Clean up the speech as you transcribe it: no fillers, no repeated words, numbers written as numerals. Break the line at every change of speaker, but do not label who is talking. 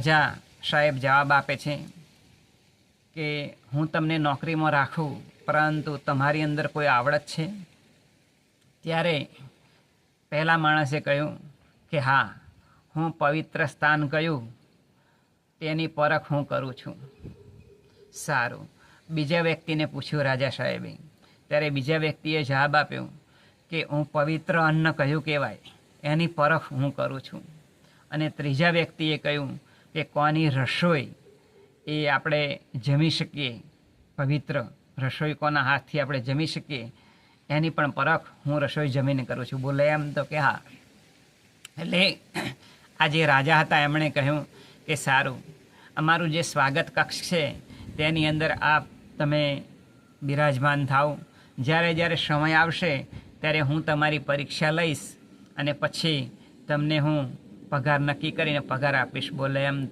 રાજા સાહેબ જવાબ આપે છે કે હું તમને નોકરીમાં રાખું, પરંતુ તમારી અંદર કોઈ આવડત છે? ત્યારે પહેલા માણસે કહ્યું કે હા, હું પવિત્ર સ્થાન કયું તેની પરખ હું કરું છું. સારું. બીજા વ્યક્તિને પૂછ્યું રાજા સાહેબે, ત્યારે બીજા વ્યક્તિએ જવાબ આપ્યો કે હું પવિત્ર અન્ન કયું કહેવાય એની પરખ હું કરું છું. અને ત્રીજા વ્યક્તિએ કહ્યું કે કોની રસોઈ એ આપણે જમી શકીએ, પવિત્ર રસોઈ કોના હાથથી આપણે જમી શકીએ એની પણ પરખ હું રસોઈ જમીને કરું છું. બોલે એમ તો કે હા. એટલે આ જે રાજા હતા એમણે કહ્યું કે સારું, અમારું જે સ્વાગત કક્ષ છે તેની અંદર આપ તમે બિરાજમાન થાવ. જ્યારે સમય આવશે ત્યારે હું તમારી પરીક્ષા લઈશ અને પછી તમને હું પગાર નક્કી કરીને પગાર આપીશ. બોલે એમ